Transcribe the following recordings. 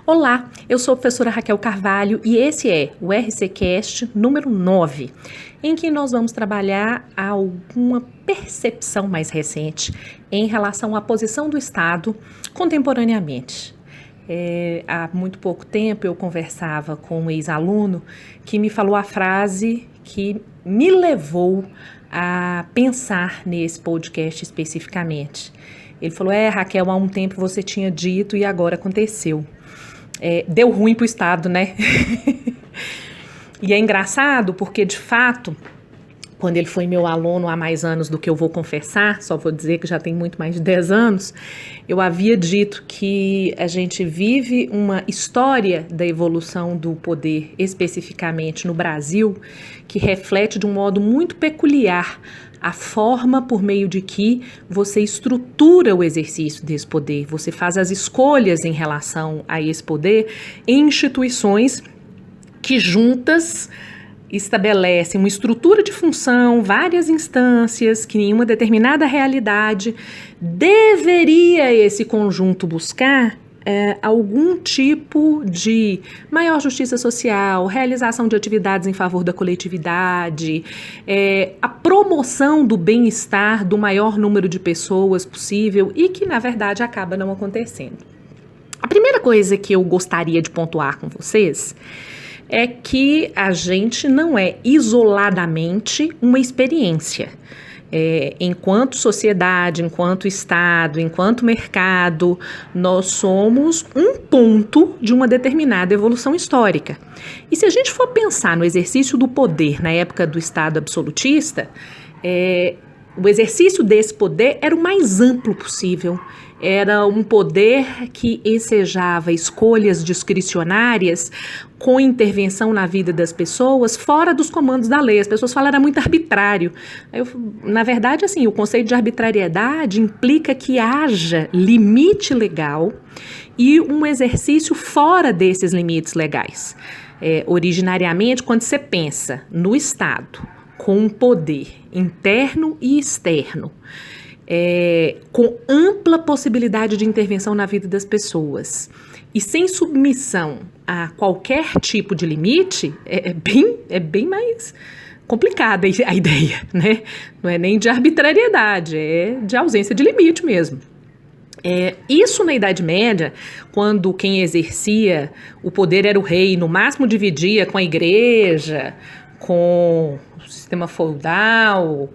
Olá, eu sou a professora Raquel Carvalho e esse é o RCCast número 9, em que nós vamos trabalhar alguma percepção mais recente em relação à posição do Estado contemporaneamente. Há muito pouco tempo eu conversava com um ex-aluno que me falou a frase que me levou a pensar nesse podcast especificamente. Ele falou, Raquel, há um tempo você tinha dito e agora aconteceu. Deu ruim pro Estado, né? E é engraçado porque, de fato, quando ele foi meu aluno há mais anos do que eu vou confessar, só vou dizer que já tem muito mais de 10 anos, eu havia dito que a gente vive uma história da evolução do poder, especificamente no Brasil, que reflete de um modo muito peculiar a forma por meio de que você estrutura o exercício desse poder, você faz as escolhas em relação a esse poder em instituições que juntas estabelecem uma estrutura de função, várias instâncias, que em uma determinada realidade deveria esse conjunto buscar algum tipo de maior justiça social, realização de atividades em favor da coletividade, a promoção do bem-estar do maior número de pessoas possível e que, na verdade, acaba não acontecendo. A primeira coisa que eu gostaria de pontuar com vocês é que a gente não é isoladamente uma experiência. Enquanto sociedade, enquanto Estado, enquanto mercado, nós somos um ponto de uma determinada evolução histórica. E se a gente for pensar no exercício do poder na época do Estado absolutista, o exercício desse poder era o mais amplo possível. Era um poder que ensejava escolhas discricionárias com intervenção na vida das pessoas fora dos comandos da lei. As pessoas falam que era muito arbitrário. Na verdade, assim, o conceito de arbitrariedade implica que haja limite legal e um exercício fora desses limites legais. Originariamente, quando você pensa no Estado com um poder interno e externo, com ampla possibilidade de intervenção na vida das pessoas e sem submissão a qualquer tipo de limite, é bem mais complicada a ideia, né? Não é nem de arbitrariedade, é de ausência de limite mesmo. Isso na Idade Média, quando quem exercia o poder era o rei, no máximo dividia com a igreja, com o sistema feudal,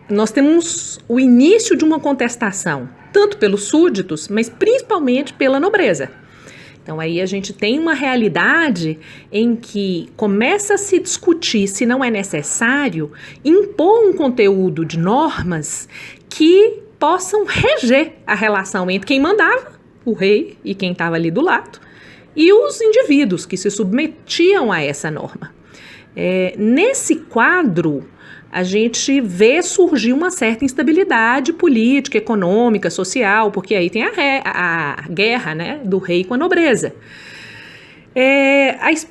nós temos o início de uma contestação, tanto pelos súditos, mas principalmente pela nobreza. Então aí a gente tem uma realidade em que começa a se discutir se não é necessário impor um conteúdo de normas que possam reger a relação entre quem mandava, o rei e quem estava ali do lado, e os indivíduos que se submetiam a essa norma. Nesse quadro, a gente vê surgir uma certa instabilidade política, econômica, social, porque aí tem a guerra, né, do rei com a nobreza.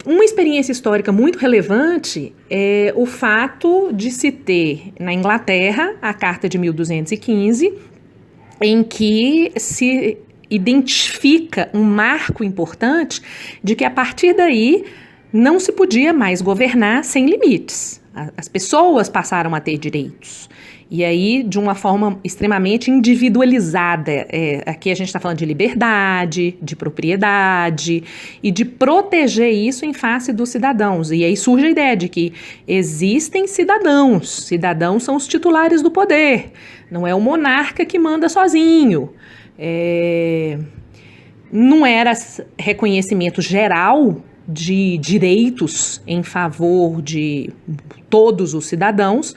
Uma experiência histórica muito relevante é o fato de se ter na Inglaterra a Carta de 1215, em que se identifica um marco importante de que a partir daí não se podia mais governar sem limites. As pessoas passaram a ter direitos. E aí, de uma forma extremamente individualizada. Aqui a gente está falando de liberdade, de propriedade e de proteger isso em face dos cidadãos. E aí surge a ideia de que existem cidadãos. Cidadãos são os titulares do poder. Não é o monarca que manda sozinho. Não era reconhecimento geral de direitos em favor de todos os cidadãos,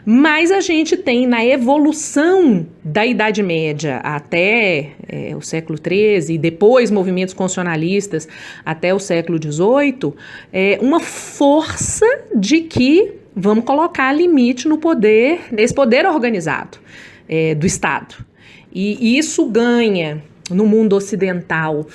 mas a gente tem na evolução da Idade Média até o século XIII e depois movimentos constitucionalistas até o século XVIII, uma força de que vamos colocar limite no poder, nesse poder organizado do Estado. E isso ganha no mundo ocidental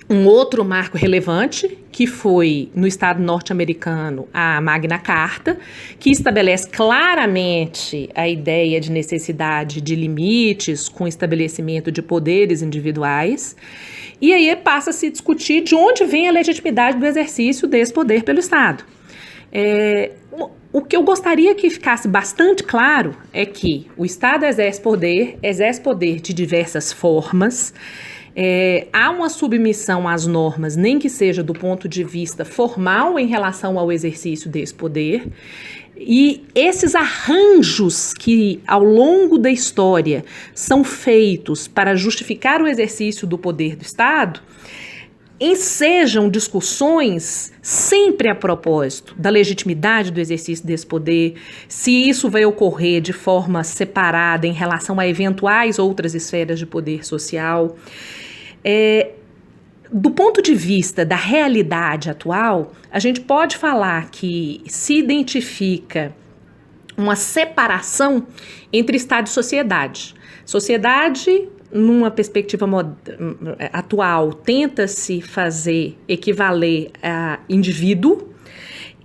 um outro marco relevante, que foi no Estado norte-americano a Magna Carta, que estabelece claramente a ideia de necessidade de limites com estabelecimento de poderes individuais. E aí passa a se discutir de onde vem a legitimidade do exercício desse poder pelo Estado. O que eu gostaria que ficasse bastante claro é que o Estado exerce poder de diversas formas. Há uma submissão às normas, nem que seja do ponto de vista formal em relação ao exercício desse poder, e esses arranjos que ao longo da história são feitos para justificar o exercício do poder do Estado ensejam discussões sempre a propósito da legitimidade do exercício desse poder, se isso vai ocorrer de forma separada em relação a eventuais outras esferas de poder social. Do ponto de vista da realidade atual, a gente pode falar que se identifica uma separação entre Estado e sociedade. Sociedade, numa perspectiva atual, tenta-se fazer equivaler a indivíduo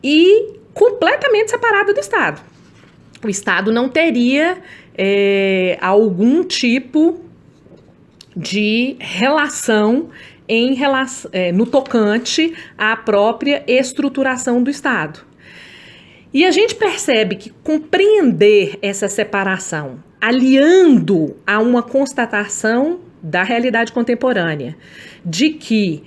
e completamente separada do Estado. O Estado não teria algum tipo de relação no tocante à própria estruturação do Estado. E a gente percebe que compreender essa separação, aliando a uma constatação da realidade contemporânea, de que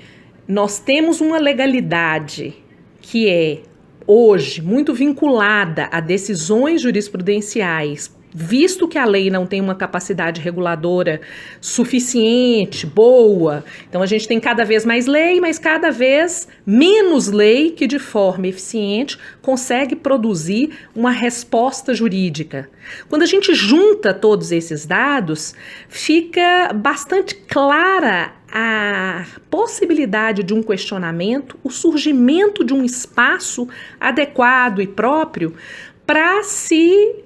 nós temos uma legalidade que é, hoje, muito vinculada a decisões jurisprudenciais, visto que a lei não tem uma capacidade reguladora suficiente, boa, então a gente tem cada vez mais lei, mas cada vez menos lei que de forma eficiente consegue produzir uma resposta jurídica. Quando a gente junta todos esses dados, fica bastante clara a possibilidade de um questionamento, o surgimento de um espaço adequado e próprio para se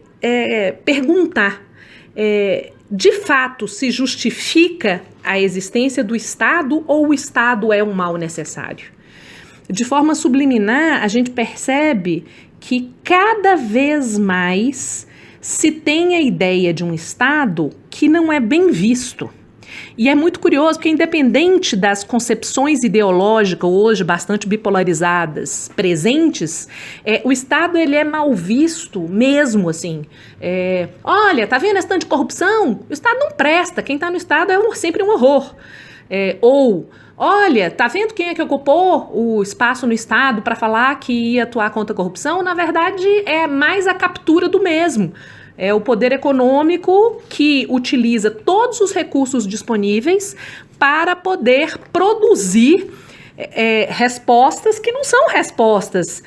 perguntar, de fato, se justifica a existência do Estado ou o Estado é um mal necessário. De forma subliminar, a gente percebe que cada vez mais se tem a ideia de um Estado que não é bem visto. E é muito curioso porque, independente das concepções ideológicas hoje bastante bipolarizadas presentes, o Estado ele é mal visto mesmo assim. Olha, tá vendo esse tanto de corrupção? O Estado não presta, quem está no Estado é sempre um horror. Olha, tá vendo quem é que ocupou o espaço no Estado para falar que ia atuar contra a corrupção? Na verdade, é mais a captura do mesmo. É o poder econômico que utiliza todos os recursos disponíveis para poder produzir respostas que não são respostas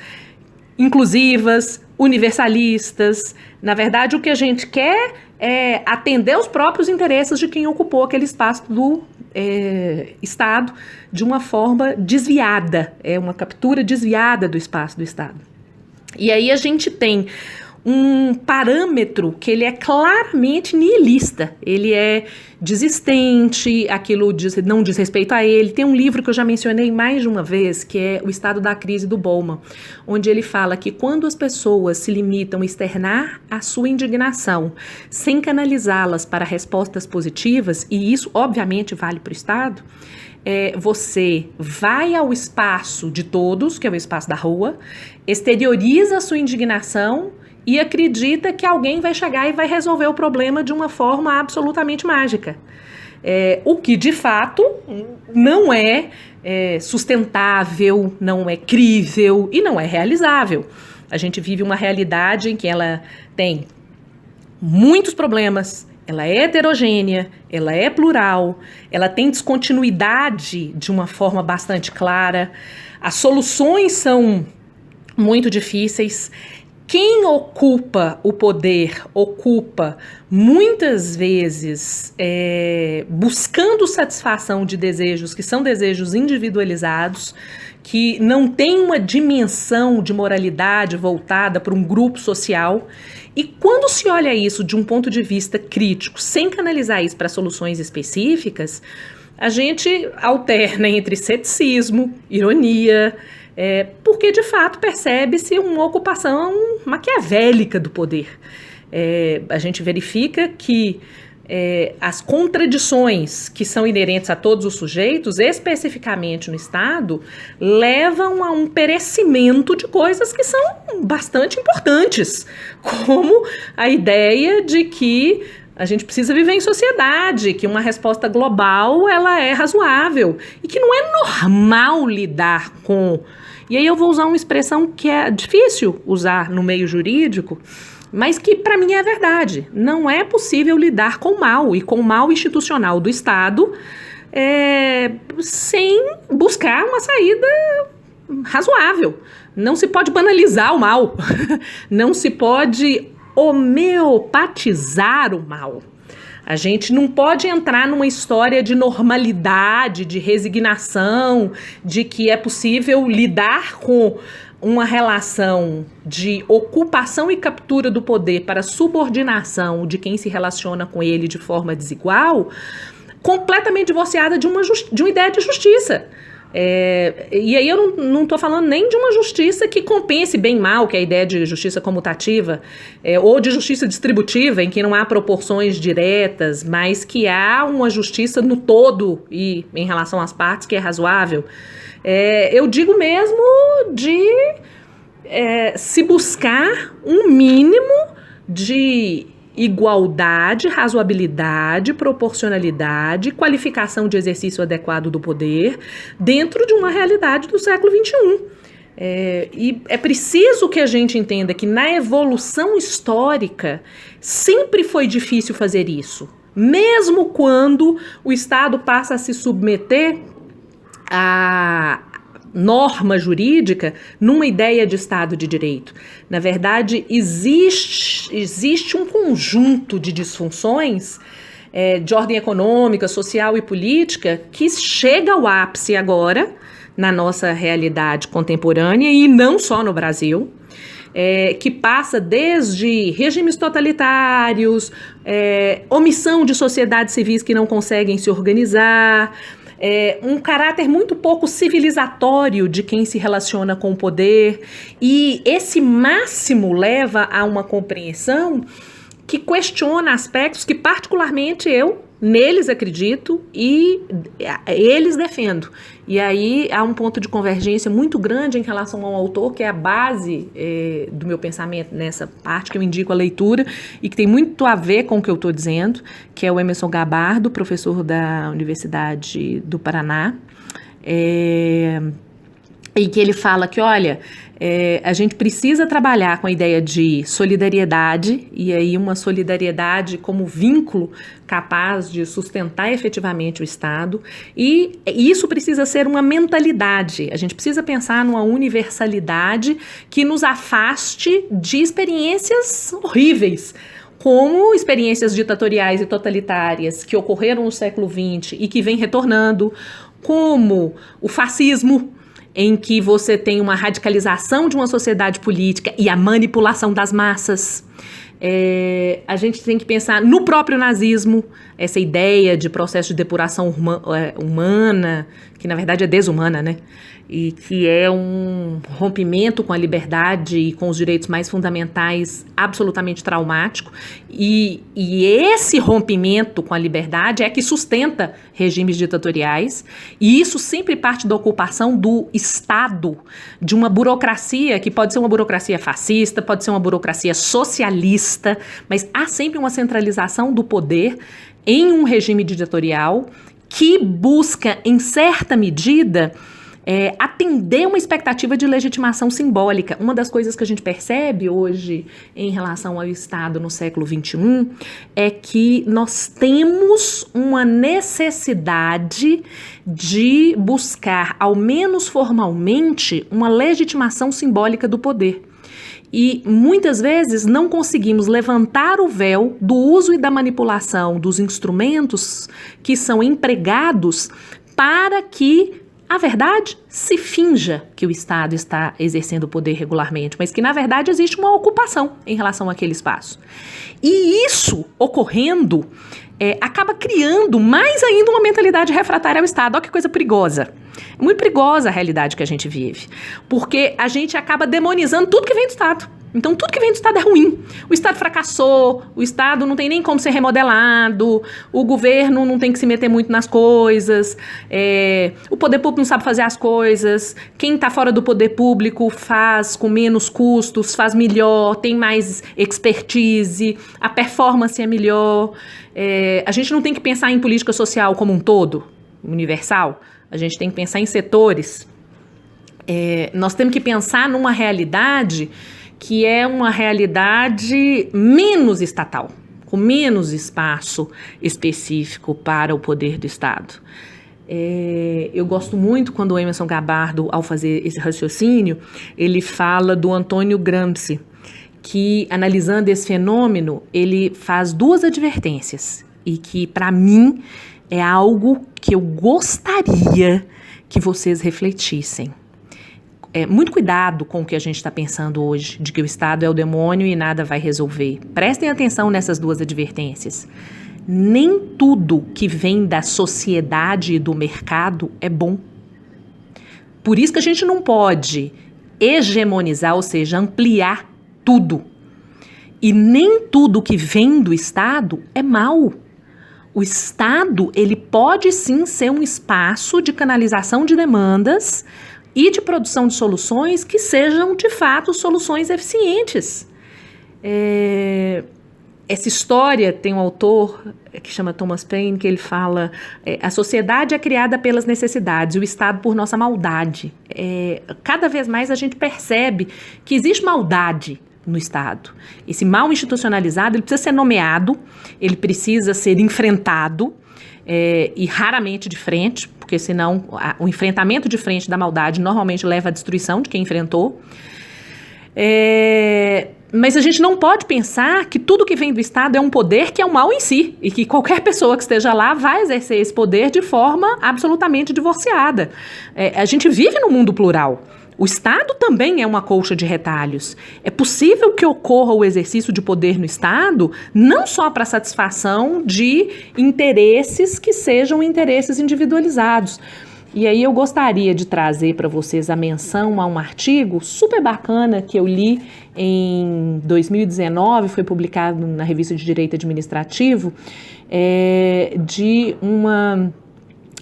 inclusivas, universalistas. Na verdade, o que a gente quer é atender os próprios interesses de quem ocupou aquele espaço do Estado de uma forma desviada, uma captura desviada do espaço do Estado. E aí a gente tem um parâmetro que ele é claramente nihilista, ele é desistente, aquilo não diz respeito a ele. Tem um livro que eu já mencionei mais de uma vez, que é O Estado da Crise, do Bowman, onde ele fala que quando as pessoas se limitam a externar a sua indignação, sem canalizá-las para respostas positivas, e isso obviamente vale para o Estado, você vai ao espaço de todos, que é o espaço da rua, exterioriza a sua indignação e acredita que alguém vai chegar e vai resolver o problema de uma forma absolutamente mágica. O que, de fato, não é sustentável, não é crível e não é realizável. A gente vive uma realidade em que ela tem muitos problemas, ela é heterogênea, ela é plural, ela tem descontinuidade de uma forma bastante clara, as soluções são muito difíceis. Quem ocupa o poder, ocupa muitas vezes buscando satisfação de desejos que são desejos individualizados, que não tem uma dimensão de moralidade voltada para um grupo social. E quando se olha isso de um ponto de vista crítico, sem canalizar isso para soluções específicas, a gente alterna entre ceticismo, ironia, porque de fato percebe-se uma ocupação maquiavélica do poder. A gente verifica que as contradições que são inerentes a todos os sujeitos, especificamente no Estado, levam a um perecimento de coisas que são bastante importantes, como a ideia de que a gente precisa viver em sociedade, que uma resposta global ela é razoável e que não é normal lidar com... E aí eu vou usar uma expressão que é difícil usar no meio jurídico, mas que para mim é verdade. Não é possível lidar com o mal e com o mal institucional do Estado sem buscar uma saída razoável. Não se pode banalizar o mal, não se pode homeopatizar o mal. A gente não pode entrar numa história de normalidade, de resignação, de que é possível lidar com uma relação de ocupação e captura do poder para subordinação de quem se relaciona com ele de forma desigual, completamente divorciada de uma ideia de justiça. E aí eu não estou falando nem de uma justiça que compense bem mal, que é a ideia de justiça comutativa, ou de justiça distributiva, em que não há proporções diretas, mas que há uma justiça no todo e em relação às partes que é razoável. Eu digo mesmo de se buscar um mínimo de igualdade, razoabilidade, proporcionalidade, qualificação de exercício adequado do poder dentro de uma realidade do século XXI. E é preciso que a gente entenda que na evolução histórica sempre foi difícil fazer isso, mesmo quando o Estado passa a se submeter a norma jurídica numa ideia de Estado de Direito. Na verdade, existe um conjunto de disfunções de ordem econômica, social e política que chega ao ápice agora na nossa realidade contemporânea e não só no Brasil, que passa desde regimes totalitários, omissão de sociedades civis que não conseguem se organizar, um caráter muito pouco civilizatório de quem se relaciona com o poder, e esse máximo leva a uma compreensão que questiona aspectos que particularmente eu neles acredito e eles defendo. E aí há um ponto de convergência muito grande em relação ao autor, que é a base do meu pensamento nessa parte, que eu indico a leitura e que tem muito a ver com o que eu estou dizendo, que é o Emerson Gabardo, professor da Universidade do Paraná, e que ele fala que, olha, a gente precisa trabalhar com a ideia de solidariedade, e aí uma solidariedade como vínculo capaz de sustentar efetivamente o Estado, e isso precisa ser uma mentalidade. A gente precisa pensar numa universalidade que nos afaste de experiências horríveis, como experiências ditatoriais e totalitárias que ocorreram no século XX e que vêm retornando, como o fascismo, em que você tem uma radicalização de uma sociedade política e a manipulação das massas. A gente tem que pensar no próprio nazismo, essa ideia de processo de depuração humana, que na verdade é desumana, né? E que é um rompimento com a liberdade e com os direitos mais fundamentais absolutamente traumático. E esse rompimento com a liberdade é que sustenta regimes ditatoriais, e isso sempre parte da ocupação do Estado, de uma burocracia que pode ser uma burocracia fascista, pode ser uma burocracia socialista, mas há sempre uma centralização do poder em um regime ditatorial que busca, em certa medida, atender uma expectativa de legitimação simbólica. Uma das coisas que a gente percebe hoje em relação ao Estado no século XXI é que nós temos uma necessidade de buscar, ao menos formalmente, uma legitimação simbólica do poder. E muitas vezes não conseguimos levantar o véu do uso e da manipulação dos instrumentos que são empregados para que a verdade, se finja que o Estado está exercendo o poder regularmente, mas que, na verdade, existe uma ocupação em relação àquele espaço. E isso ocorrendo acaba criando mais ainda uma mentalidade refratária ao Estado. Olha que coisa perigosa. É muito perigosa a realidade que a gente vive, porque a gente acaba demonizando tudo que vem do Estado. Então, tudo que vem do Estado é ruim. O Estado fracassou, o Estado não tem nem como ser remodelado, o governo não tem que se meter muito nas coisas, o poder público não sabe fazer as coisas, quem está fora do poder público faz com menos custos, faz melhor, tem mais expertise, a performance é melhor. A gente não tem que pensar em política social como um todo, universal, a gente tem que pensar em setores. Nós temos que pensar numa realidade que é uma realidade menos estatal, com menos espaço específico para o poder do Estado. Eu gosto muito quando o Emerson Gabardo, ao fazer esse raciocínio, ele fala do Antônio Gramsci, que, analisando esse fenômeno, ele faz duas advertências, e que, para mim, é algo que eu gostaria que vocês refletissem. Muito cuidado com o que a gente está pensando hoje, de que o Estado é o demônio e nada vai resolver. Prestem atenção nessas duas advertências. Nem tudo que vem da sociedade e do mercado é bom. Por isso que a gente não pode hegemonizar, ou seja, ampliar tudo. E nem tudo que vem do Estado é mal. O Estado, ele pode sim ser um espaço de canalização de demandas e de produção de soluções que sejam, de fato, soluções eficientes. Essa história tem um autor que chama Thomas Paine, que ele fala: a sociedade é criada pelas necessidades, o Estado por nossa maldade. Cada vez mais a gente percebe que existe maldade no Estado. Esse mal institucionalizado, ele precisa ser nomeado, ele precisa ser enfrentado, e raramente de frente, porque senão o enfrentamento de frente da maldade normalmente leva à destruição de quem enfrentou. Mas a gente não pode pensar que tudo que vem do Estado é um poder que é um mal em si, e que qualquer pessoa que esteja lá vai exercer esse poder de forma absolutamente divorciada. A gente vive num mundo plural. O Estado também é uma colcha de retalhos. É possível que ocorra o exercício de poder no Estado não só para satisfação de interesses que sejam interesses individualizados. E aí eu gostaria de trazer para vocês a menção a um artigo super bacana que eu li em 2019, foi publicado na Revista de Direito Administrativo, de uma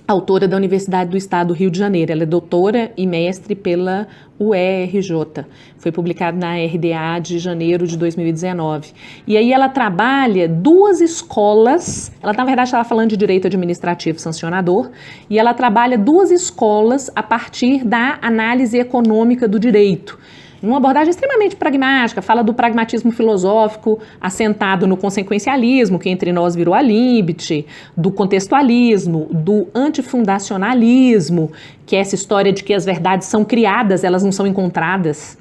autora da Universidade do Estado do Rio de Janeiro. Ela é doutora e mestre pela UERJ. Foi publicado na RDA de janeiro de 2019. E aí ela trabalha duas escolas, ela na verdade estava falando de direito administrativo sancionador, e ela trabalha duas escolas a partir da análise econômica do direito. Numa abordagem extremamente pragmática, fala do pragmatismo filosófico assentado no consequencialismo, que entre nós virou a limite, do contextualismo, do antifundacionalismo, que é essa história de que as verdades são criadas, elas não são encontradas.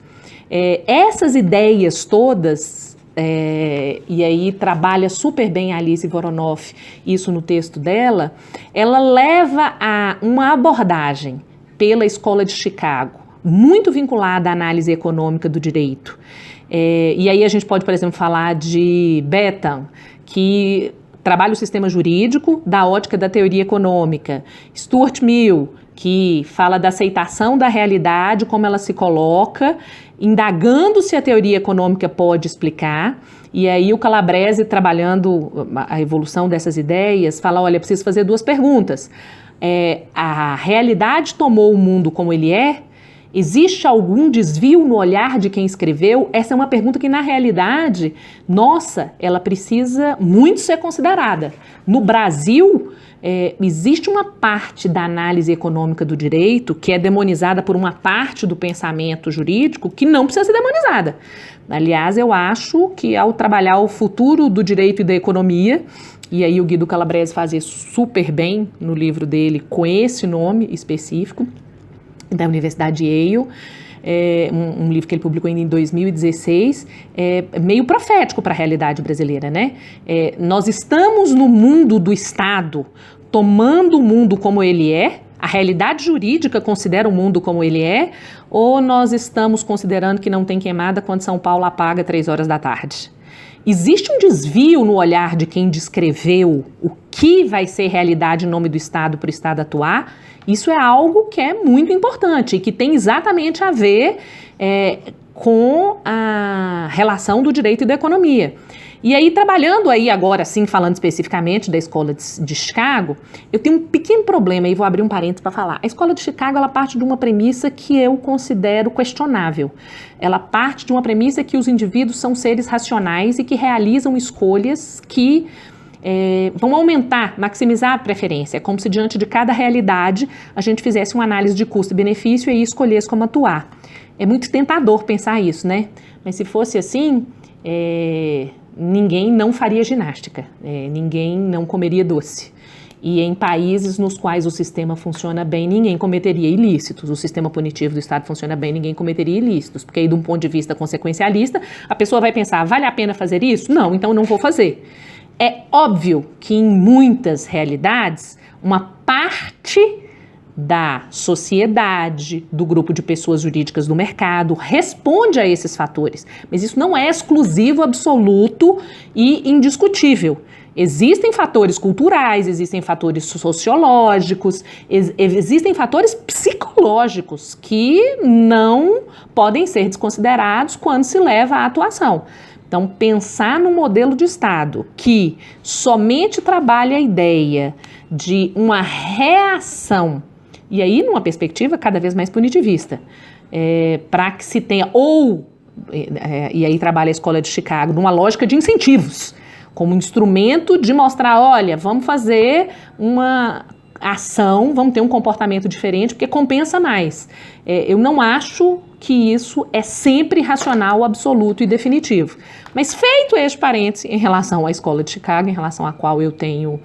Essas ideias todas, e aí trabalha super bem a Alice Voronoff, isso no texto dela, ela leva a uma abordagem pela Escola de Chicago, muito vinculada à análise econômica do direito. E aí a gente pode, por exemplo, falar de Bentham, que trabalha o sistema jurídico da ótica da teoria econômica. Stuart Mill, que fala da aceitação da realidade, como ela se coloca, indagando se a teoria econômica pode explicar. E aí o Calabrese, trabalhando a evolução dessas ideias, fala, olha, preciso fazer duas perguntas. A realidade tomou o mundo como ele é? Existe algum desvio no olhar de quem escreveu? Essa é uma pergunta que, na realidade, ela precisa muito ser considerada. No Brasil, existe uma parte da análise econômica do direito que é demonizada por uma parte do pensamento jurídico que não precisa ser demonizada. Aliás, eu acho que ao trabalhar o futuro do direito e da economia, e aí o Guido Calabrese faz isso super bem no livro dele com esse nome específico, da Universidade de Yale, um livro que ele publicou ainda em 2016, meio profético para a realidade brasileira, né? Nós estamos no mundo do Estado, tomando o mundo como ele é, a realidade jurídica considera o mundo como ele é, ou nós estamos considerando que não tem queimada quando São Paulo apaga 3 horas da tarde? Existe um desvio no olhar de quem descreveu o que vai ser realidade em nome do Estado para o Estado atuar. Isso é algo que é muito importante e que tem exatamente a ver com a relação do direito e da economia. E aí, trabalhando aí agora, sim, falando especificamente da Escola de Chicago, eu tenho um pequeno problema, e vou abrir um parênteses para falar. A Escola de Chicago, ela parte de uma premissa que eu considero questionável. Ela parte de uma premissa que os indivíduos são seres racionais e que realizam escolhas que vão aumentar, maximizar a preferência. É como se diante de cada realidade a gente fizesse uma análise de custo e benefício e escolhesse como atuar. É muito tentador pensar isso, né? Mas se fosse assim, ninguém não faria ginástica, ninguém não comeria doce. E em países nos quais o sistema funciona bem, ninguém cometeria ilícitos. O sistema punitivo do Estado funciona bem, ninguém cometeria ilícitos. Porque aí, de um ponto de vista consequencialista, a pessoa vai pensar, vale a pena fazer isso? Não, então não vou fazer. É óbvio que em muitas realidades, uma parte da sociedade, do grupo de pessoas jurídicas do mercado, responde a esses fatores. Mas isso não é exclusivo, absoluto e indiscutível. Existem fatores culturais, existem fatores sociológicos, existem fatores psicológicos que não podem ser desconsiderados quando se leva à atuação. Então, pensar num modelo de Estado que somente trabalha a ideia de uma reação, e aí numa perspectiva cada vez mais punitivista, para que se tenha, e aí trabalha a Escola de Chicago, numa lógica de incentivos, como instrumento de mostrar, olha, vamos fazer uma ação, vamos ter um comportamento diferente, porque compensa mais. Eu não acho que isso é sempre racional, absoluto e definitivo. Mas feito este parênteses em relação à Escola de Chicago, em relação à qual eu tenho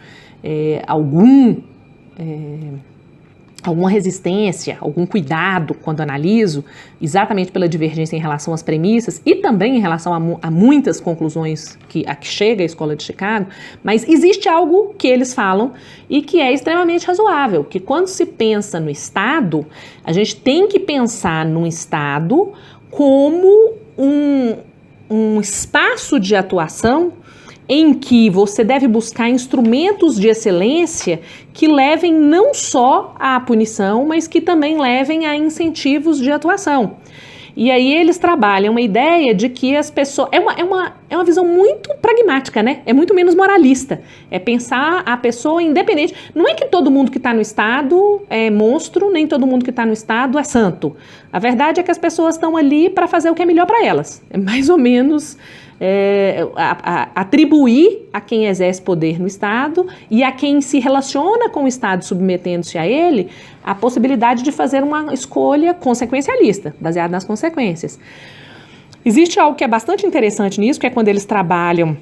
alguma resistência, algum cuidado quando analiso, exatamente pela divergência em relação às premissas e também em relação a muitas conclusões a que chega a Escola de Chicago, mas existe algo que eles falam e que é extremamente razoável, que quando se pensa no Estado, a gente tem que pensar no Estado como um espaço de atuação em que você deve buscar instrumentos de excelência que levem não só à punição, mas que também levem a incentivos de atuação. E aí eles trabalham uma ideia de que as pessoas... É uma visão muito pragmática, né? É muito menos moralista. É pensar a pessoa independente. Não é que todo mundo que está no Estado é monstro, nem todo mundo que está no Estado é santo. A verdade é que as pessoas estão ali para fazer o que é melhor para elas. É mais ou menos... atribuir a quem exerce poder no Estado e a quem se relaciona com o Estado submetendo-se a ele a possibilidade de fazer uma escolha consequencialista, baseada nas consequências. Existe algo que é bastante interessante nisso, que é quando eles trabalham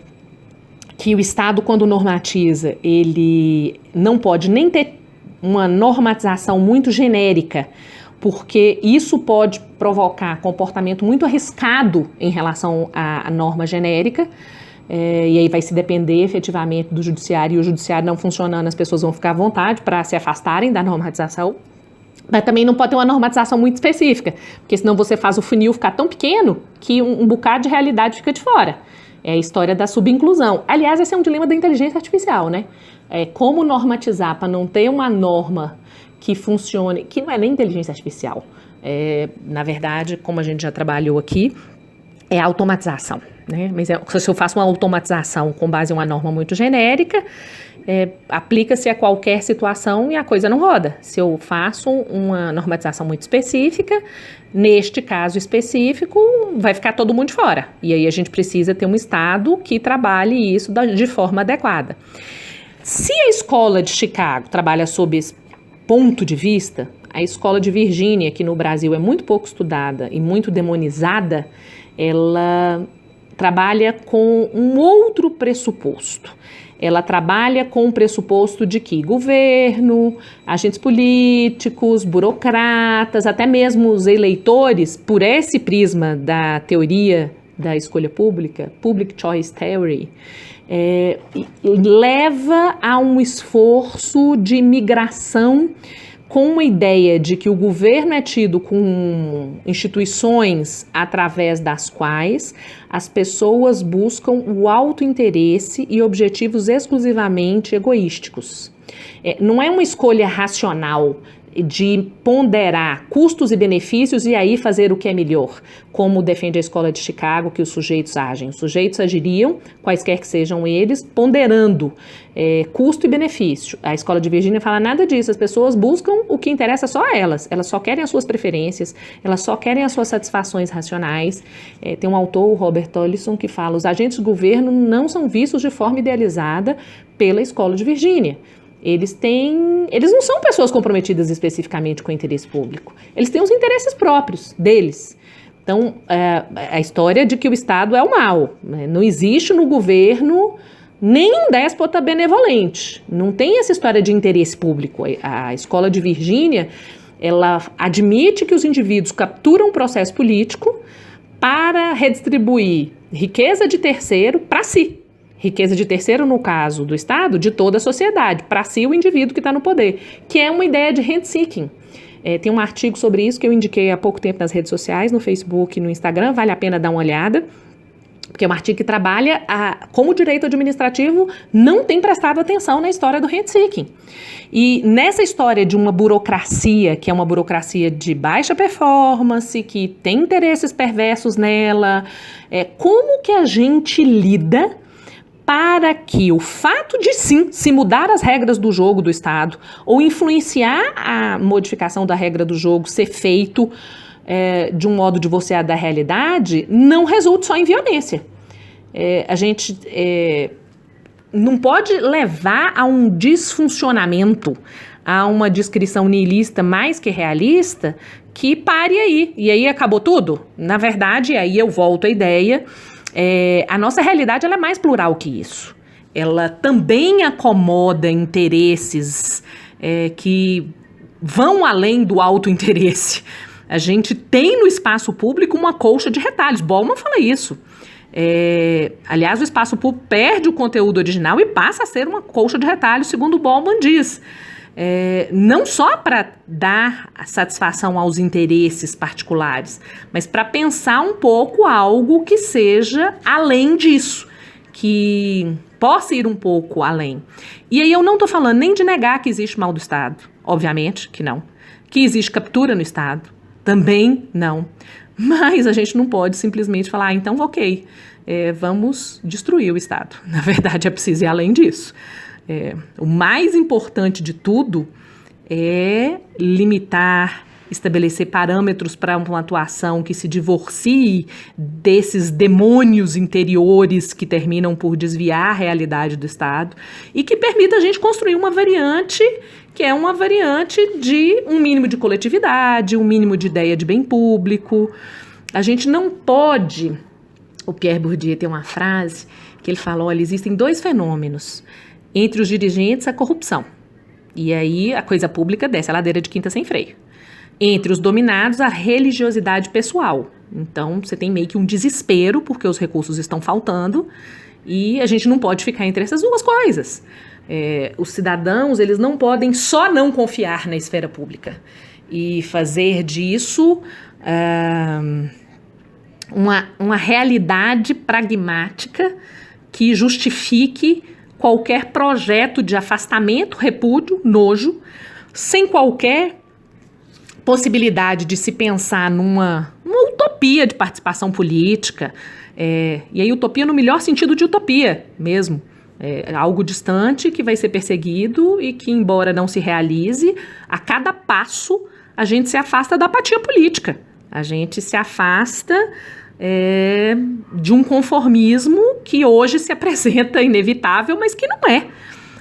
que o Estado, quando normatiza, ele não pode nem ter uma normatização muito genérica, porque isso pode provocar comportamento muito arriscado em relação à norma genérica, e aí vai se depender efetivamente do judiciário, e o judiciário não funcionando, as pessoas vão ficar à vontade para se afastarem da normatização, mas também não pode ter uma normatização muito específica, porque senão você faz o funil ficar tão pequeno que um bocado de realidade fica de fora. É a história da subinclusão. Aliás, esse é um dilema da inteligência artificial, né? Como normatizar para não ter uma norma que funcione, que não é nem inteligência artificial. Na verdade, como a gente já trabalhou aqui, é automatização, né? Mas se eu faço uma automatização com base em uma norma muito genérica, aplica-se a qualquer situação e a coisa não roda. Se eu faço uma normatização muito específica, neste caso específico, vai ficar todo mundo de fora. E aí a gente precisa ter um Estado que trabalhe isso de forma adequada. Se a Escola de Chicago trabalha sob esse ponto de vista, a Escola de Virgínia, que no Brasil é muito pouco estudada e muito demonizada, ela trabalha com um outro pressuposto. Ela trabalha com o pressuposto de que governo, agentes políticos, burocratas, até mesmo os eleitores, por esse prisma da teoria da escolha pública, Public Choice Theory, leva a um esforço de migração com uma ideia de que o governo é tido com instituições através das quais as pessoas buscam o autointeresse e objetivos exclusivamente egoísticos. Não é uma escolha racional de ponderar custos e benefícios e aí fazer o que é melhor, como defende a Escola de Chicago, que os sujeitos agem. Os sujeitos agiriam, quaisquer que sejam eles, ponderando custo e benefício. A Escola de Virgínia fala nada disso, as pessoas buscam o que interessa só a elas só querem as suas preferências, elas só querem as suas satisfações racionais. Tem um autor, o Robert Tollison, que fala: os agentes do governo não são vistos de forma idealizada pela Escola de Virgínia. Eles não são pessoas comprometidas especificamente com o interesse público. Eles têm os interesses próprios deles. Então, a história de que o Estado é o mal, né? Não existe no governo nem um déspota benevolente. Não tem essa história de interesse público. A Escola de Virgínia, ela admite que os indivíduos capturam um processo político para redistribuir riqueza de terceiro para si. Riqueza de terceiro, no caso do Estado, de toda a sociedade, para si o indivíduo que está no poder, que é uma ideia de rent-seeking. Tem um artigo sobre isso que eu indiquei há pouco tempo nas redes sociais, no Facebook e no Instagram, vale a pena dar uma olhada, porque é um artigo que trabalha como o direito administrativo não tem prestado atenção na história do rent-seeking. E nessa história de uma burocracia, que é uma burocracia de baixa performance, que tem interesses perversos nela, como que a gente lida para que o fato de sim se mudar as regras do jogo do Estado ou influenciar a modificação da regra do jogo ser feito de um modo divorciado da realidade não resulte só em violência. A gente não pode levar a um desfuncionamento, a uma descrição nihilista mais que realista que pare aí. E aí acabou tudo? Na verdade, aí eu volto à ideia. A nossa realidade ela é mais plural que isso. Ela também acomoda interesses que vão além do autointeresse. A gente tem no espaço público uma colcha de retalhos. Bauman fala isso. Aliás, o espaço público perde o conteúdo original e passa a ser uma colcha de retalhos, segundo Bauman diz. Não só para dar satisfação aos interesses particulares, mas para pensar um pouco algo que seja além disso, que possa ir um pouco além. E aí eu não estou falando nem de negar que existe mal do Estado, obviamente que não, que existe captura no Estado, também não, mas a gente não pode simplesmente falar, então ok, vamos destruir o Estado. Na verdade é preciso ir além disso. O mais importante de tudo é limitar, estabelecer parâmetros para uma atuação que se divorcie desses demônios interiores que terminam por desviar a realidade do Estado e que permita a gente construir uma variante que é uma variante de um mínimo de coletividade, um mínimo de ideia de bem público. A gente não pode... O Pierre Bourdieu tem uma frase que ele fala, olha, existem dois fenômenos. Entre os dirigentes, a corrupção. E aí a coisa pública desce a ladeira de quinta sem freio. Entre os dominados, a religiosidade pessoal. Então, você tem meio que um desespero, porque os recursos estão faltando, e a gente não pode ficar entre essas duas coisas. Os cidadãos, eles não podem só não confiar na esfera pública e fazer disso uma realidade pragmática que justifique qualquer projeto de afastamento, repúdio, nojo, sem qualquer possibilidade de se pensar numa utopia de participação política, e aí utopia no melhor sentido de utopia mesmo, algo distante que vai ser perseguido e que, embora não se realize, a cada passo a gente se afasta da apatia política, a gente se afasta de um conformismo que hoje se apresenta inevitável, mas que não é.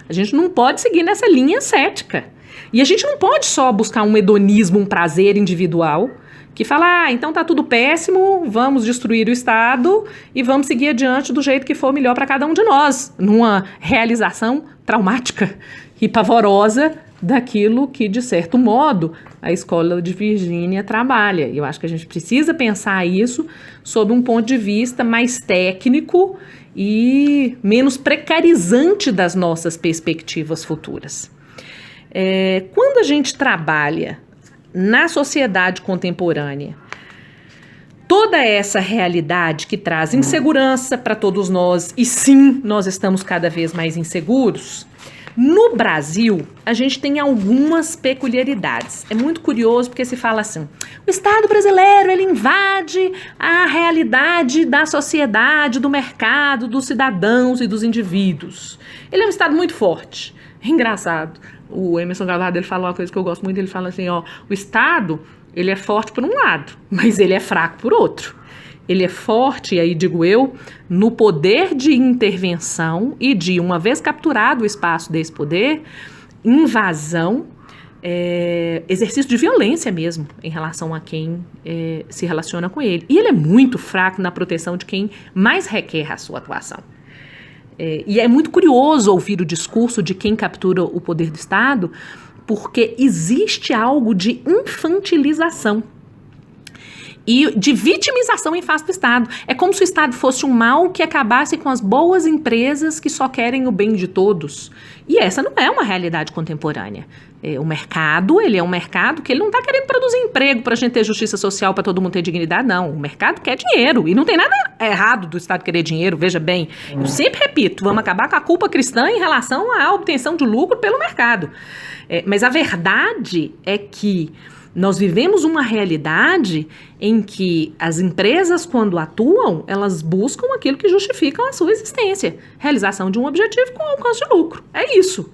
A gente não pode seguir nessa linha cética. E a gente não pode só buscar um hedonismo, um prazer individual, que fala, então tá tudo péssimo, vamos destruir o Estado e vamos seguir adiante do jeito que for melhor para cada um de nós, numa realização traumática e pavorosa daquilo que, de certo modo, a Escola de Virgínia trabalha. E eu acho que a gente precisa pensar isso sob um ponto de vista mais técnico e menos precarizante das nossas perspectivas futuras. Quando a gente trabalha na sociedade contemporânea, toda essa realidade que traz insegurança para todos nós, e sim, nós estamos cada vez mais inseguros, no Brasil, a gente tem algumas peculiaridades. É muito curioso porque se fala assim, o Estado brasileiro, ele invade a realidade da sociedade, do mercado, dos cidadãos e dos indivíduos. Ele é um Estado muito forte. É engraçado. O Emerson Gallardo, ele fala uma coisa que eu gosto muito, ele fala assim, o Estado, ele é forte por um lado, mas ele é fraco por outro. Ele é forte, e aí digo eu, no poder de intervenção e de, uma vez capturado o espaço desse poder, invasão, exercício de violência mesmo em relação a quem se relaciona com ele. E ele é muito fraco na proteção de quem mais requer a sua atuação. E é muito curioso ouvir o discurso de quem captura o poder do Estado, porque existe algo de infantilização e de vitimização em face do Estado. É como se o Estado fosse um mal que acabasse com as boas empresas que só querem o bem de todos. E essa não é uma realidade contemporânea. O mercado, ele é um mercado que ele não está querendo produzir emprego para a gente ter justiça social, para todo mundo ter dignidade, não. O mercado quer dinheiro. E não tem nada errado do Estado querer dinheiro, veja bem. Eu sempre repito, vamos acabar com a culpa cristã em relação à obtenção de lucro pelo mercado. Mas a verdade é que nós vivemos uma realidade em que as empresas, quando atuam, elas buscam aquilo que justifica a sua existência. Realização de um objetivo com alcance de lucro. É isso.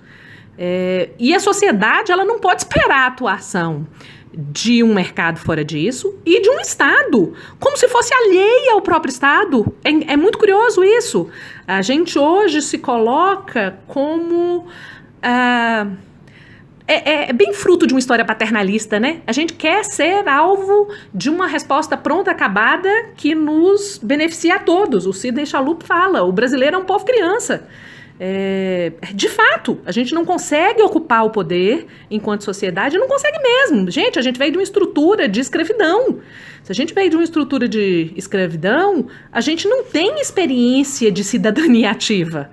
E a sociedade, ela não pode esperar a atuação de um mercado fora disso e de um Estado, como se fosse alheia ao próprio Estado. É muito curioso isso. A gente hoje se coloca como... É bem fruto de uma história paternalista, né? A gente quer ser alvo de uma resposta pronta, acabada, que nos beneficia a todos. O Sidney Chalup fala, o brasileiro é um povo criança. De fato, a gente não consegue ocupar o poder enquanto sociedade, não consegue mesmo. Gente, a gente veio de uma estrutura de escravidão. Se a gente veio de uma estrutura de escravidão, a gente não tem experiência de cidadania ativa.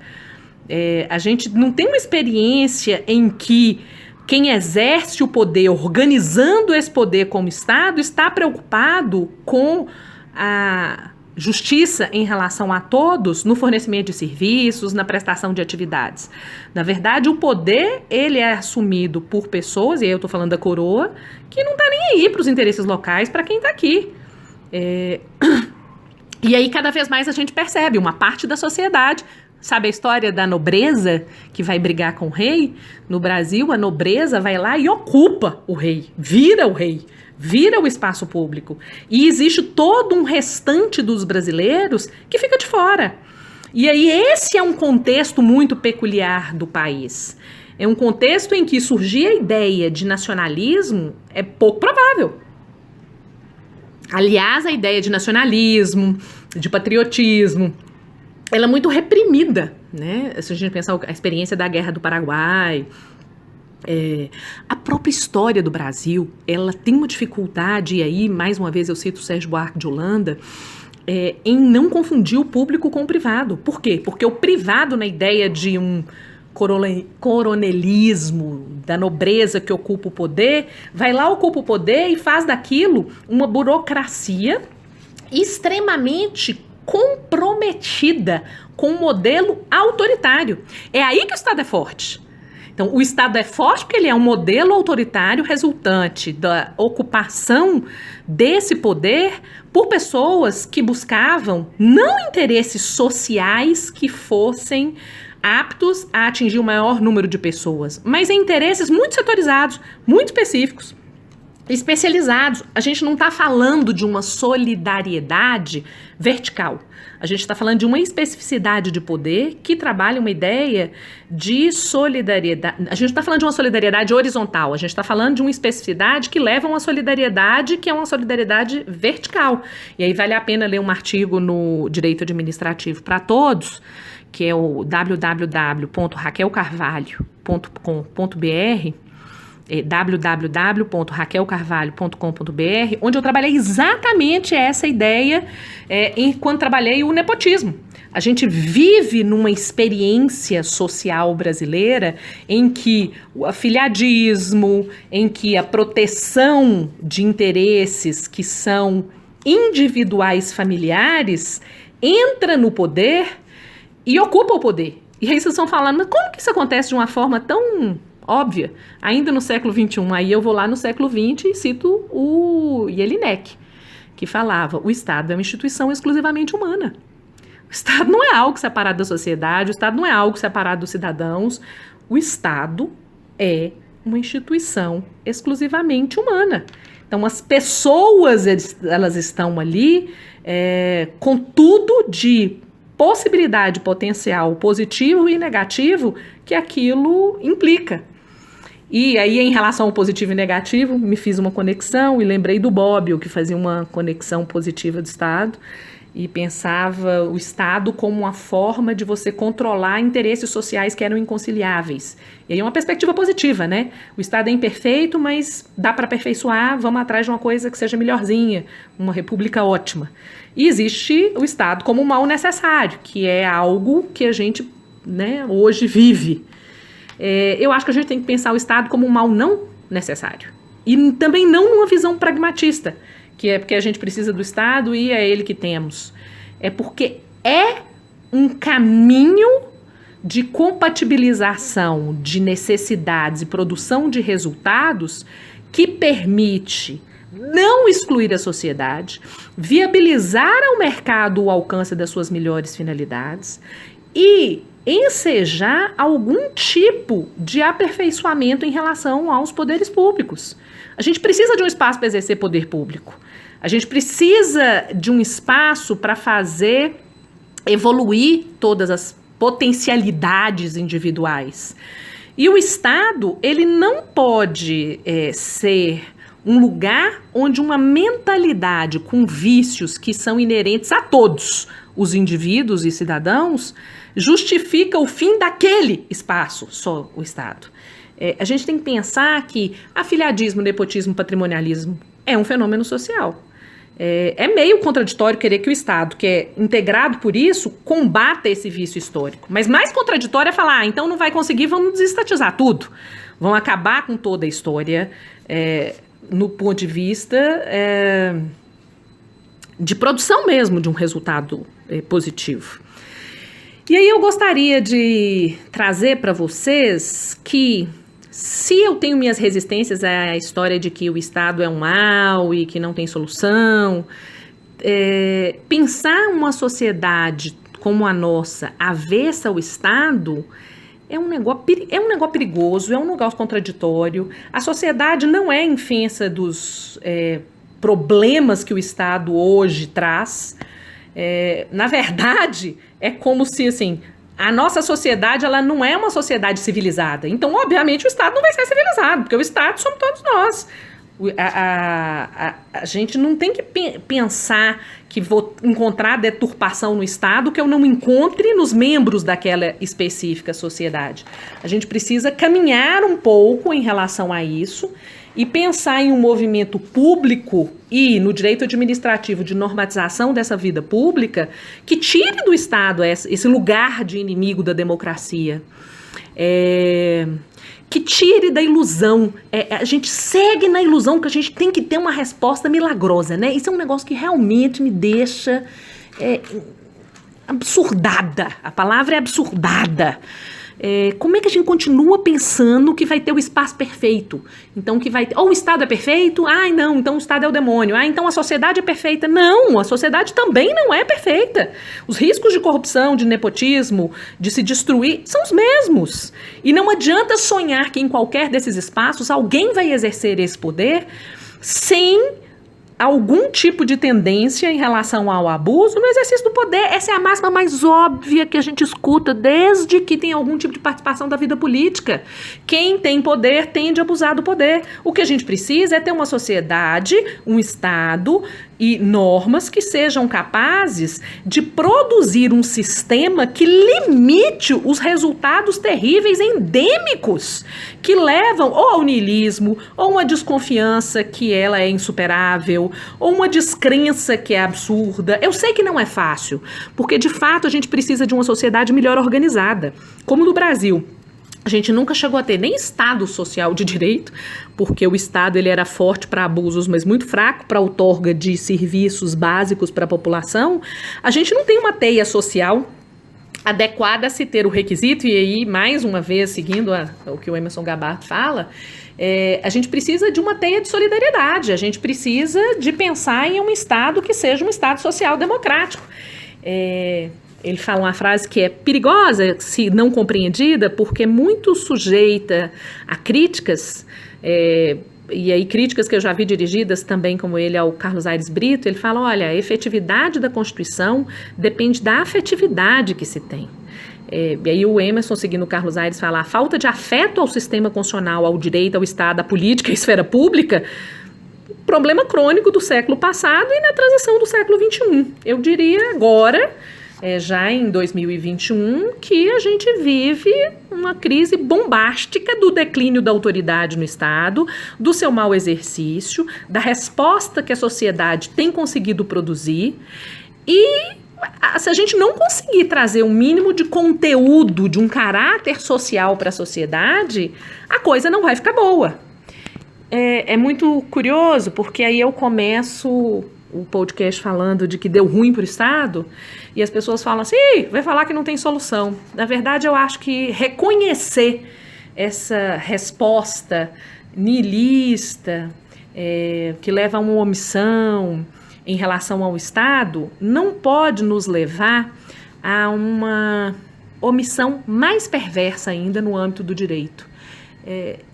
A gente não tem uma experiência em que quem exerce o poder, organizando esse poder como Estado, está preocupado com a justiça em relação a todos no fornecimento de serviços, na prestação de atividades. Na verdade, o poder, ele é assumido por pessoas, e aí eu estou falando da coroa, que não está nem aí para os interesses locais, para quem está aqui. E aí, cada vez mais a gente percebe uma parte da sociedade. Sabe a história da nobreza que vai brigar com o rei? No Brasil, a nobreza vai lá e ocupa o rei, vira o espaço público. E existe todo um restante dos brasileiros que fica de fora. E aí esse é um contexto muito peculiar do país. É um contexto em que surgir a ideia de nacionalismo é pouco provável. Aliás, a ideia de nacionalismo, de patriotismo, ela é muito reprimida, né? Se a gente pensar a experiência da Guerra do Paraguai, a própria história do Brasil, ela tem uma dificuldade, e aí, mais uma vez, eu cito o Sérgio Buarque de Holanda, em não confundir o público com o privado. Por quê? Porque o privado, na ideia de um coronelismo, da nobreza que ocupa o poder, vai lá, ocupa o poder e faz daquilo uma burocracia extremamente comprometida com um modelo autoritário. É aí que o Estado é forte. Então, o Estado é forte porque ele é um modelo autoritário resultante da ocupação desse poder por pessoas que buscavam não interesses sociais que fossem aptos a atingir o maior número de pessoas, mas em interesses muito setorizados, muito específicos, especializados. A gente não está falando de uma solidariedade vertical. A gente está falando de uma especificidade de poder que trabalha uma ideia de solidariedade. A gente não está falando de uma solidariedade horizontal, a gente está falando de uma especificidade que leva a uma solidariedade que é uma solidariedade vertical. E aí vale a pena ler um artigo no Direito Administrativo para Todos, que é o www.raquelcarvalho.com.br, www.raquelcarvalho.com.br, onde eu trabalhei exatamente essa ideia enquanto trabalhei o nepotismo. A gente vive numa experiência social brasileira em que o afiliadismo, em que a proteção de interesses que são individuais familiares entra no poder e ocupa o poder. E aí vocês estão falando, mas como que isso acontece de uma forma tão óbvia, ainda no século XXI? Aí eu vou lá no século XX e cito o Jelinek, que falava: o Estado é uma instituição exclusivamente humana. O Estado não é algo separado da sociedade, o Estado não é algo separado dos cidadãos. O Estado é uma instituição exclusivamente humana. Então, as pessoas, elas estão ali com tudo de possibilidade, potencial positivo e negativo que aquilo implica. E aí, em relação ao positivo e negativo, me fiz uma conexão e lembrei do Bobbio, que fazia uma conexão positiva do Estado e pensava o Estado como uma forma de você controlar interesses sociais que eram inconciliáveis. E aí uma perspectiva positiva, né? O Estado é imperfeito, mas dá para aperfeiçoar, vamos atrás de uma coisa que seja melhorzinha, uma república ótima. E existe o Estado como um mal necessário, que é algo que a gente, né, hoje vive. Eu acho que a gente tem que pensar o Estado como um mal não necessário. E também não numa visão pragmatista, que é porque a gente precisa do Estado e é ele que temos. É porque é um caminho de compatibilização de necessidades e produção de resultados que permite não excluir a sociedade, viabilizar ao mercado o alcance das suas melhores finalidades e ensejar algum tipo de aperfeiçoamento em relação aos poderes públicos. A gente precisa de um espaço para exercer poder público. A gente precisa de um espaço para fazer evoluir todas as potencialidades individuais. E o Estado, ele não pode ser um lugar onde uma mentalidade com vícios que são inerentes a todos os indivíduos e cidadãos justifica o fim daquele espaço, só o Estado. A gente tem que pensar que afiliadismo, nepotismo, patrimonialismo é um fenômeno social. É meio contraditório querer que o Estado, que é integrado por isso, combata esse vício histórico. Mas mais contraditório é falar, então não vai conseguir, vamos desestatizar tudo. Vão acabar com toda a história no ponto de vista de produção mesmo de um resultado positivo. E aí eu gostaria de trazer para vocês que, se eu tenho minhas resistências à história de que o Estado é um mal e que não tem solução, pensar uma sociedade como a nossa, avessa ao Estado, é um negócio perigoso, é um negócio contraditório. A sociedade não é infensa dos problemas que o Estado hoje traz. Na verdade, é como se, assim, a nossa sociedade, ela não é uma sociedade civilizada. Então, obviamente, o Estado não vai ser civilizado, porque o Estado somos todos nós. A gente não tem que pensar que vou encontrar deturpação no Estado que eu não encontre nos membros daquela específica sociedade. A gente precisa caminhar um pouco em relação a isso e pensar em um movimento público e no direito administrativo de normatização dessa vida pública que tire do Estado esse lugar de inimigo da democracia. Que tire da ilusão. A gente segue na ilusão que a gente tem que ter uma resposta milagrosa, né? Isso é um negócio que realmente me deixa absurdada. A palavra é absurdada. Como é que a gente continua pensando que vai ter o espaço perfeito? Então que vai ter, ou o Estado é perfeito, não, então o Estado é o demônio, então a sociedade é perfeita. Não, a sociedade também não é perfeita. Os riscos de corrupção, de nepotismo, de se destruir, são os mesmos. E não adianta sonhar que em qualquer desses espaços alguém vai exercer esse poder sem algum tipo de tendência em relação ao abuso no exercício do poder. Essa é a máxima mais óbvia que a gente escuta desde que tem algum tipo de participação da vida política. Quem tem poder tende a abusar do poder. O que a gente precisa é ter uma sociedade, um Estado e normas que sejam capazes de produzir um sistema que limite os resultados terríveis endêmicos que levam ou ao niilismo, ou uma desconfiança que ela é insuperável, ou uma descrença que é absurda. Eu sei que não é fácil, porque de fato a gente precisa de uma sociedade melhor organizada, como no Brasil. A gente nunca chegou a ter nem Estado social de direito, porque o Estado ele era forte para abusos, mas muito fraco para a outorga de serviços básicos para a população. A gente não tem uma teia social adequada a se ter o requisito, e aí, mais uma vez, seguindo o que o Emerson Gabardo fala, a gente precisa de uma teia de solidariedade, a gente precisa de pensar em um Estado que seja um Estado social democrático. Ele fala uma frase que é perigosa, se não compreendida, porque é muito sujeita a críticas, e aí críticas que eu já vi dirigidas também, como ele, ao Carlos Aires Brito. Ele fala, olha, a efetividade da Constituição depende da afetividade que se tem. E aí o Emerson, seguindo o Carlos Aires, fala, a falta de afeto ao sistema constitucional, ao direito, ao Estado, à política, à esfera pública, problema crônico do século passado e na transição do século XXI. Eu diria agora, já em 2021, que a gente vive uma crise bombástica do declínio da autoridade no Estado, do seu mau exercício, da resposta que a sociedade tem conseguido produzir, e se a gente não conseguir trazer um mínimo de conteúdo, de um caráter social para a sociedade, a coisa não vai ficar boa. É muito curioso, porque aí eu começo o podcast falando de que deu ruim para o Estado, e as pessoas falam assim, vai falar que não tem solução. Na verdade, eu acho que reconhecer essa resposta niilista, que leva a uma omissão em relação ao Estado, não pode nos levar a uma omissão mais perversa ainda no âmbito do direito.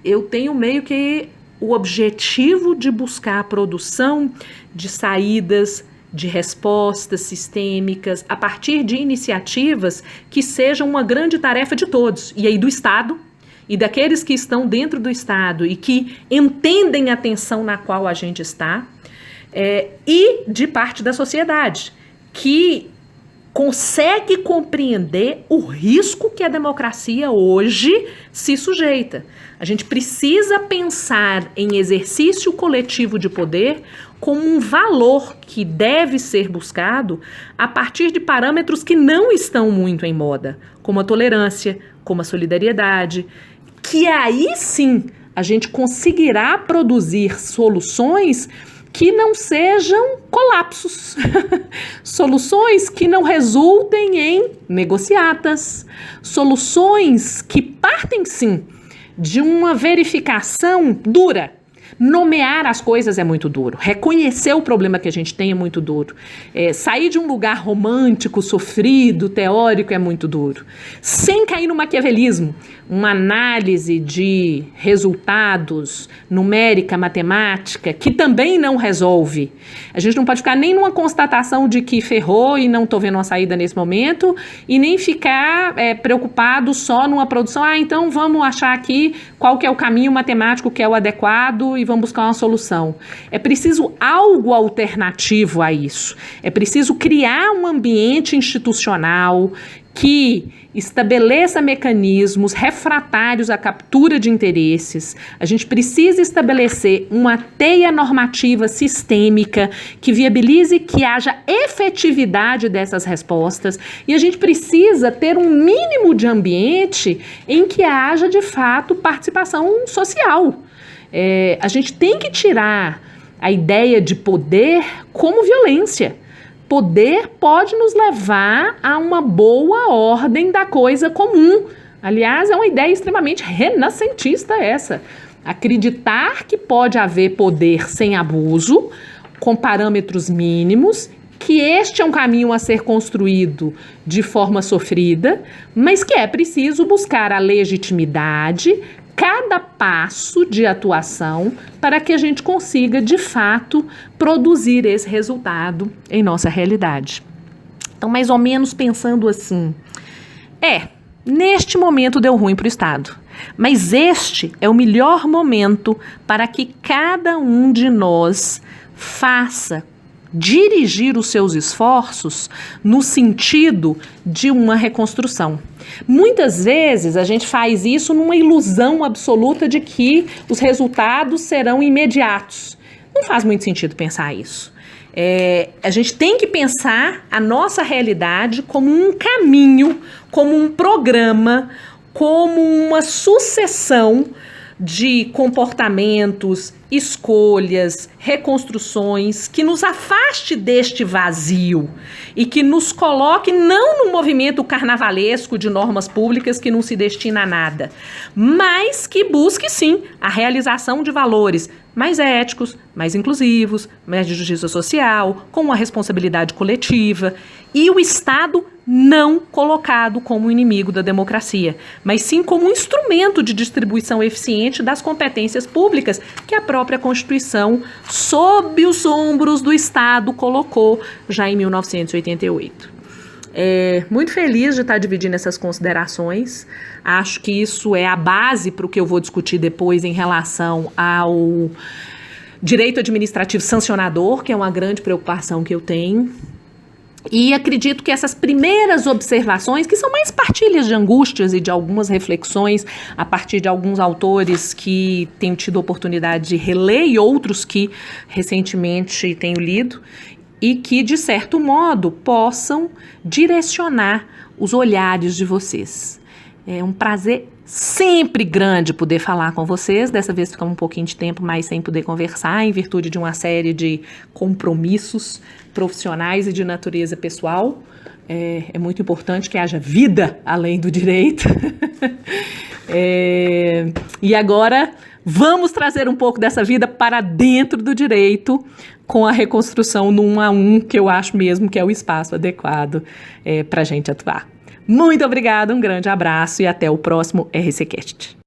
Eu tenho meio que o objetivo de buscar a produção de saídas, de respostas sistêmicas, a partir de iniciativas que sejam uma grande tarefa de todos, e aí do Estado, e daqueles que estão dentro do Estado e que entendem a tensão na qual a gente está, e de parte da sociedade, que consegue compreender o risco que a democracia hoje se sujeita. A gente precisa pensar em exercício coletivo de poder como um valor que deve ser buscado a partir de parâmetros que não estão muito em moda, como a tolerância, como a solidariedade, que aí sim a gente conseguirá produzir soluções que não sejam colapsos, soluções que não resultem em negociatas, soluções que partem sim de uma verificação dura. Nomear as coisas é muito duro, reconhecer o problema que a gente tem é muito duro, sair de um lugar romântico, sofrido, teórico é muito duro, sem cair no maquiavelismo, uma análise de resultados numérica, matemática, que também não resolve. A gente não pode ficar nem numa constatação de que ferrou e não estou vendo uma saída nesse momento, e nem ficar preocupado só numa produção, então vamos achar aqui qual que é o caminho matemático que é o adequado e vamos buscar uma solução. É preciso algo alternativo a isso. É preciso criar um ambiente institucional que estabeleça mecanismos refratários à captura de interesses. A gente precisa estabelecer uma teia normativa sistêmica que viabilize que haja efetividade dessas respostas, e a gente precisa ter um mínimo de ambiente em que haja, de fato, participação social. A gente tem que tirar a ideia de poder como violência. Poder pode nos levar a uma boa ordem da coisa comum. Aliás, é uma ideia extremamente renascentista essa. Acreditar que pode haver poder sem abuso, com parâmetros mínimos, que este é um caminho a ser construído de forma sofrida, mas que é preciso buscar a legitimidade, cada passo de atuação para que a gente consiga, de fato, produzir esse resultado em nossa realidade. Então, mais ou menos pensando assim, neste momento deu ruim para o Estado, mas este é o melhor momento para que cada um de nós faça dirigir os seus esforços no sentido de uma reconstrução. Muitas vezes a gente faz isso numa ilusão absoluta de que os resultados serão imediatos. Não faz muito sentido pensar isso. A gente tem que pensar a nossa realidade como um caminho, como um programa, como uma sucessão de comportamentos, escolhas, reconstruções que nos afaste deste vazio e que nos coloque não num movimento carnavalesco de normas públicas que não se destina a nada, mas que busque sim a realização de valores mais éticos, mais inclusivos, mais de justiça social, com uma responsabilidade coletiva e o Estado não colocado como inimigo da democracia, mas sim como um instrumento de distribuição eficiente das competências públicas que a própria Constituição, sob os ombros do Estado, colocou já em 1988. Muito feliz de estar dividindo essas considerações. Acho que isso é a base para o que eu vou discutir depois em relação ao direito administrativo sancionador, que é uma grande preocupação que eu tenho. E acredito que essas primeiras observações, que são mais partilhas de angústias e de algumas reflexões a partir de alguns autores que tenho tido a oportunidade de reler e outros que recentemente tenho lido, e que, de certo modo, possam direcionar os olhares de vocês. É um prazer sempre grande poder falar com vocês. Dessa vez ficamos um pouquinho de tempo, mas sem poder conversar, em virtude de uma série de compromissos profissionais e de natureza pessoal. É muito importante que haja vida além do direito. E agora vamos trazer um pouco dessa vida para dentro do direito, com a reconstrução no 1 a 1, que eu acho mesmo que é o espaço adequado para a gente atuar. Muito obrigada, um grande abraço e até o próximo RCCast.